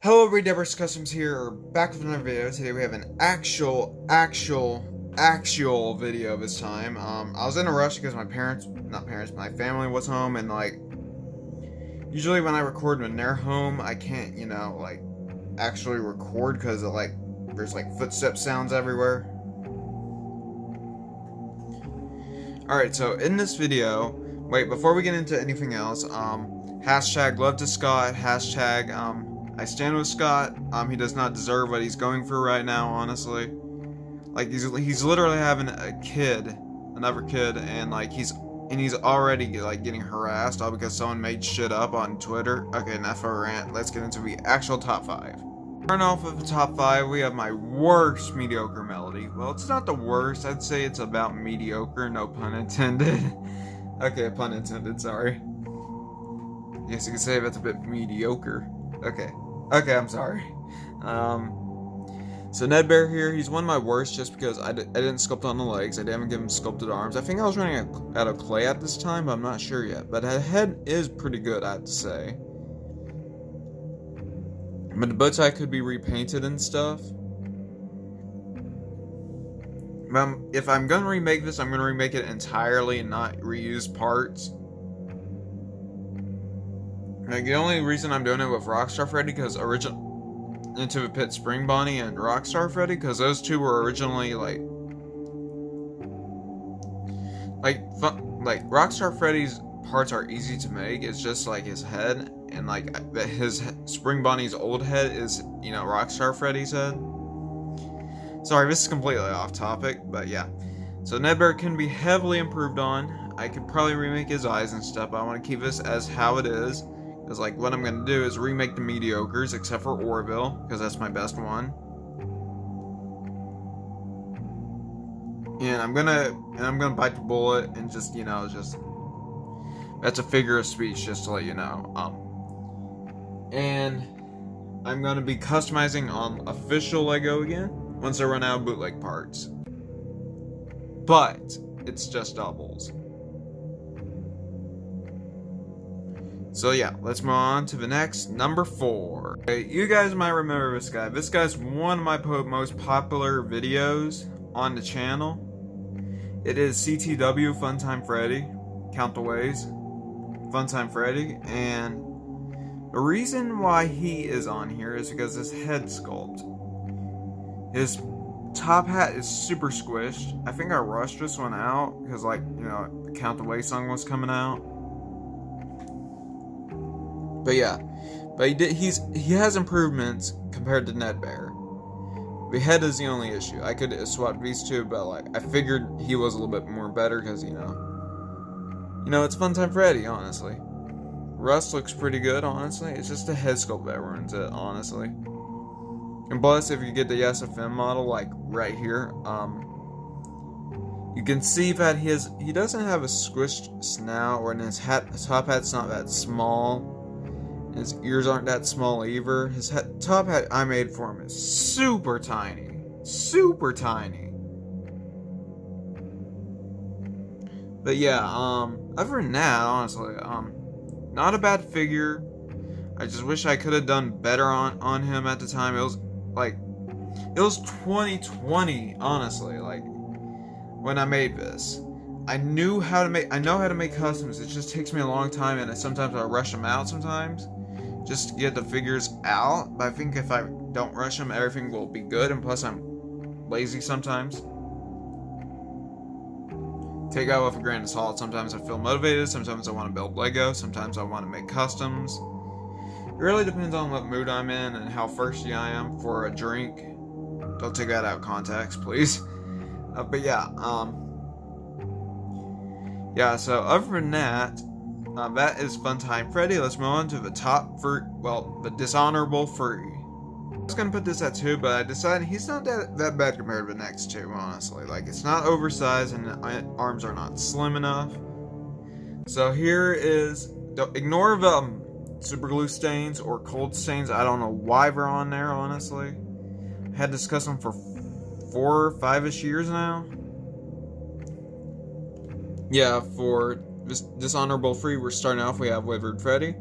Hello everybody, Deborah's Customs here, back with another video. Today we have an actual video this time. I was in a rush because my my family was home, and usually when I record when they're home, I can't, actually record because of there's footstep sounds everywhere. Alright, so in this video, before we get into anything else, hashtag love to Scott, hashtag, I stand with Scott. He does not deserve what he's going through right now, honestly. He's literally having a kid, another kid, and he's already getting harassed all because someone made shit up on Twitter. Okay, enough of a rant. Let's get into the actual top 5. Starting off with the top 5, we have my worst mediocre melody. Well, it's not the worst. I'd say it's about mediocre. No pun intended. Okay, pun intended. Sorry. I guess you could say that's a bit mediocre. Okay, I'm sorry. So Ned Bear here, he's one of my worst just because I didn't sculpt on the legs. I didn't give him sculpted arms. I think I was running out of clay at this time, but I'm not sure yet. But the head is pretty good, I have to say. But the bow tie could be repainted and stuff. If I'm going to remake this, I'm going to remake it entirely and not reuse parts. The only reason I'm doing it with Rockstar Freddy because Into the Pit Spring Bonnie and Rockstar Freddy, because those two were originally Rockstar Freddy's parts are easy to make. It's just his head, and his Spring Bonnie's old head is Rockstar Freddy's head. Sorry, this is completely off topic, but yeah. So Ned Bear can be heavily improved on. I could probably remake his eyes and stuff, but I want to keep this as how it is. Because what I'm going to do is remake the mediocres, except for Orville, because that's my best one. And I'm gonna bite the bullet and just that's a figure of speech, just to let you know. And I'm gonna be customizing on official Lego again once I run out of bootleg parts. But it's just doubles. So yeah, let's move on to the next, number 4. Okay, you guys might remember this guy. This guy's one of my most popular videos on the channel. It is CTW Funtime Freddy. Count the ways. Funtime Freddy. And the reason why he is on here is because his head sculpt. His top hat is super squished. I think I rushed this one out because the Count the Way song was coming out. But yeah, he has improvements compared to Ned Bear. The head is the only issue. I could swap these two, but I figured he was a little bit more better because it's Funtime Freddy, honestly. Rust looks pretty good, honestly. It's just the head sculpt that ruins it, honestly. And plus, if you get the SFM model right here, you can see that he doesn't have a squished snout, or in his top hat's not that small. His ears aren't that small either. His top hat I made for him is super tiny. Super tiny. But yeah, other than that, honestly, not a bad figure. I just wish I could have done better on him at the time. It was 2020, honestly, when I made this. I know how to make customs. It just takes me a long time, and sometimes I rush them out sometimes just to get the figures out. But I think if I don't rush them, everything will be good. And plus, I'm lazy sometimes. Take that with a grain of salt. Sometimes I feel motivated. Sometimes I want to build Lego. Sometimes I want to make customs. It really depends on what mood I'm in and how thirsty I am for a drink. Don't take that out of context, please. But yeah, yeah, so other than that, that is Funtime Freddy. Let's move on to the top the dishonorable 3. I was gonna put this at 2, but I decided he's not that bad compared to the next 2, honestly. It's not oversized and the arms are not slim enough. So here is, ignore the super glue stains or cold stains. I don't know why they're on there, honestly. I had this custom for 4 or 5-ish years now. Yeah, for this dishonorable 3, we're starting off. We have Withered Freddy.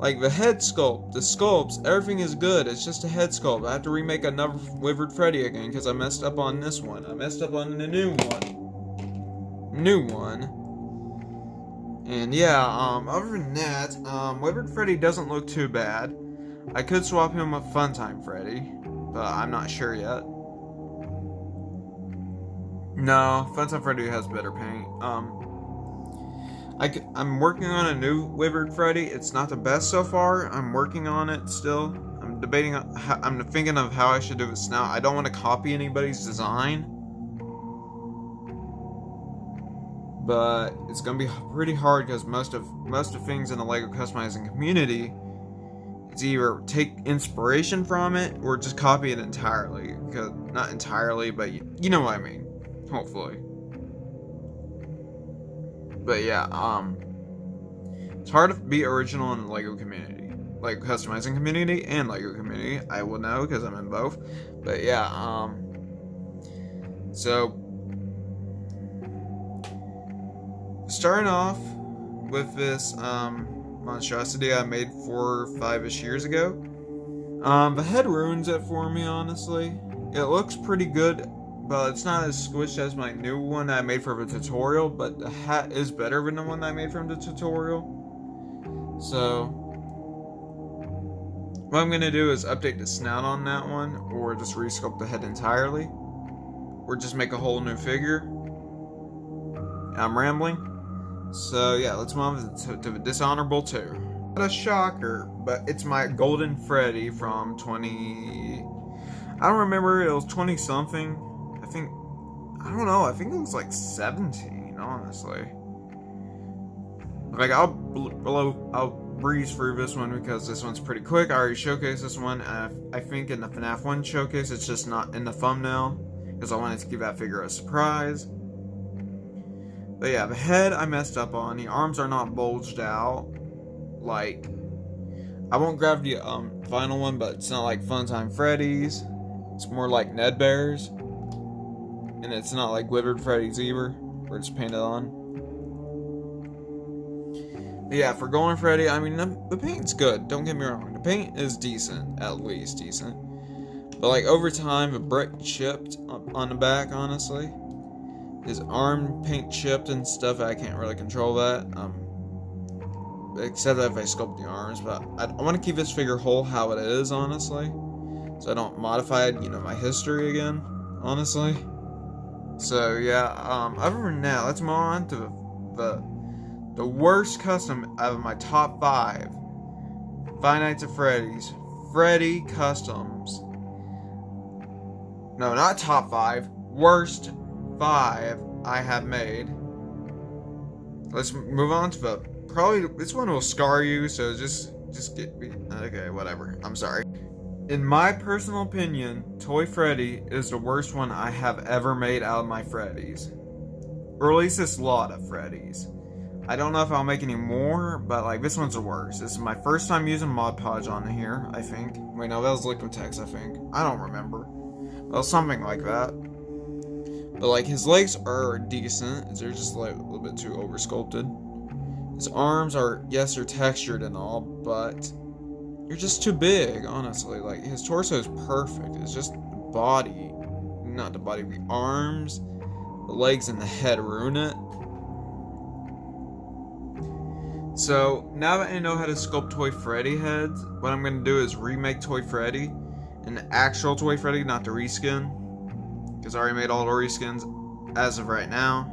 Like the head sculpt, the sculpts, everything is good. It's just a head sculpt. I have to remake another Withered Freddy again because I messed up on this one. I messed up on the new one. And yeah, other than that, Withered Freddy doesn't look too bad. I could swap him with Funtime Freddy, but I'm not sure yet. No, Funtime Freddy has better paint. I'm working on a new Withered Freddy. It's not the best so far. I'm working on it still. I'm debating. I'm thinking of how I should do this now. I don't want to copy anybody's design, but it's gonna be pretty hard because most of things in the Lego customizing community, it's either take inspiration from it or just copy it entirely. Because not entirely, but you know what I mean. Hopefully. But yeah, it's hard to be original in the Lego community, like customizing community and Lego community. I will know because I'm in both. But yeah, so starting off with this monstrosity I made 4 or 5-ish years ago. The head ruins it for me, honestly. It looks pretty good, but it's not as squished as my new one that I made for the tutorial, but the hat is better than the one that I made from the tutorial. So what I'm going to do is update the snout on that one, or just resculpt the head entirely, or just make a whole new figure. I'm rambling. So yeah, let's move on to the Dishonorable 2. Not a shocker, but it's my Golden Freddy from 20... I don't remember, it was 20 something. I don't know, I think it was like 17, honestly. Like, I'll breeze through this one because this one's pretty quick. I already showcased this one, and I think in the FNAF 1 showcase, it's just not in the thumbnail, because I wanted to give that figure a surprise. But yeah, the head I messed up on. The arms are not bulged out. Like, I won't grab the final one, but it's not like Funtime Freddy's. It's more like Ned Bear's. And it's not like Withered Freddy's either, where it's painted on. But yeah, for Golden Freddy, I mean, the paint's good. Don't get me wrong. The paint is decent, at least decent. But like over time, the brick chipped on the back, honestly. His arm paint chipped and stuff. I can't really control that. Except that if I sculpt the arms. But I want to keep this figure whole how it is, honestly. So I don't modify it, my history again, honestly. So yeah, other than that, let's move on to the worst custom out of my top 5. Five Nights at Freddy's. Freddy Customs. No, not top 5. Worst 5 I have made. Let's move on to probably this one will scar you, so just get me. Okay, whatever. I'm sorry. In my personal opinion, Toy Freddy is the worst one I have ever made out of my Freddys. Or at least this lot of Freddys. I don't know if I'll make any more, but like this one's the worst. This is my first time using Mod Podge on here, I think. Wait, no, that was Liquitex, I think. I don't remember. Well, something like that. But like his legs are decent. They're just like a little bit too over sculpted. His arms are, yes, they're textured and all, but they're just too big, honestly. Like his torso is perfect. It's just the body, not the body, the arms, the legs, and the head ruin it. So now that I know how to sculpt Toy Freddy heads, what I'm gonna do is remake Toy Freddy, an actual Toy Freddy, not the reskin. Because I already made all the reskins as of right now.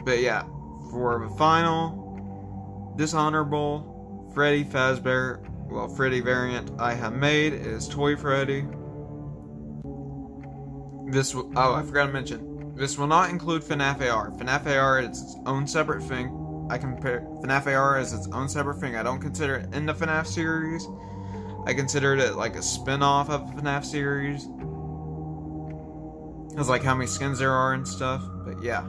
But yeah, for the final Dishonorable Freddy Fazbear, Freddy variant I have made is Toy Freddy. I forgot to mention, this will not include FNAF AR. FNAF AR is its own separate thing. I compare FNAF AR as its own separate thing. I don't consider it in the FNAF series. I considered it like a spin-off of the FNAF series. Because like how many skins there are and stuff. But yeah,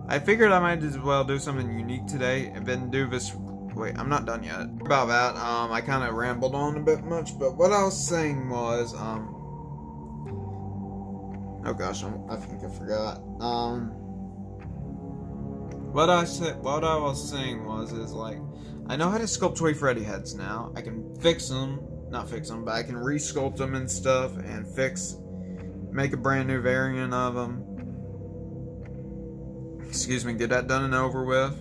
I figured I might as well do something unique today and then do this. Wait, I'm not done yet. About that, I kind of rambled on a bit much, but what I was saying was, oh gosh, I think I forgot. What I was saying was like, I know how to sculpt Toy Freddy heads now. I can fix them, not fix them, but I can re-sculpt them and stuff and make a brand new variant of them. Excuse me, get that done and over with.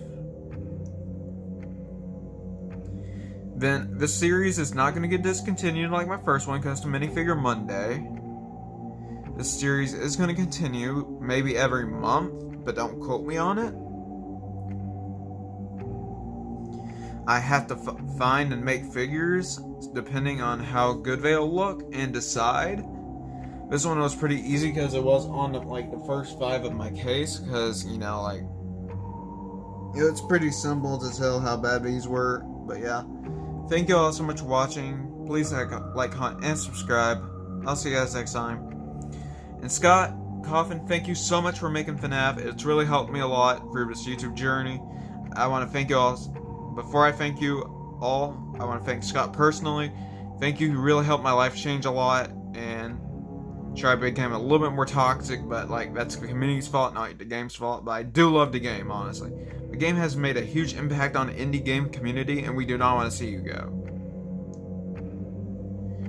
Then this series is not going to get discontinued like my first one, Custom Minifigure Monday. This series is going to continue maybe every month, but don't quote me on it. I have to find and make figures depending on how good they'll look and decide. This one was pretty easy because it was on the first 5 of my case, because it's pretty simple to tell how bad these were. But yeah, thank you all so much for watching. Please like, comment, and subscribe. I'll see you guys next time. And Scott Coffin, thank you so much for making FNAF. It's really helped me a lot through this YouTube journey. I want to thank you all. Before I thank you all, I want to thank Scott personally. Thank you. You really helped my life change a lot, and sure, I became a little bit more toxic, but that's the community's fault, not the game's fault. But I do love the game, honestly. The game has made a huge impact on the indie game community, and we do not want to see you go.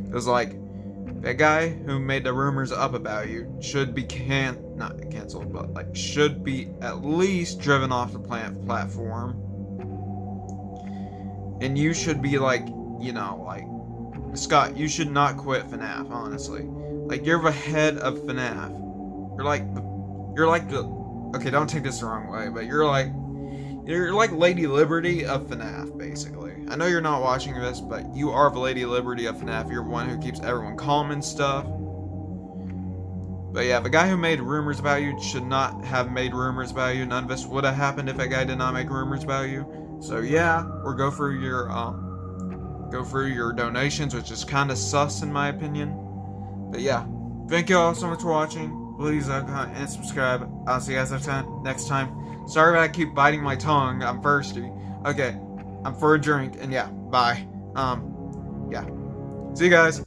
Because that guy who made the rumors up about you should be not canceled, but should be at least driven off the platform. And you should be Scott, you should not quit FNAF, honestly. You're the head of FNAF. Okay, don't take this the wrong way, but you're like Lady Liberty of FNAF, basically. I know you're not watching this, but you are the Lady Liberty of FNAF. You're one who keeps everyone calm and stuff. But yeah, the guy who made rumors about you should not have made rumors about you. None of this would have happened if that guy did not make rumors about you. So yeah, or go through your donations, which is kind of sus in my opinion. But yeah, thank you all so much for watching. Please like, comment, and subscribe. I'll see you guys next time. Sorry if I keep biting my tongue. I'm thirsty. Okay, I'm for a drink, and yeah, bye. Yeah, see you guys.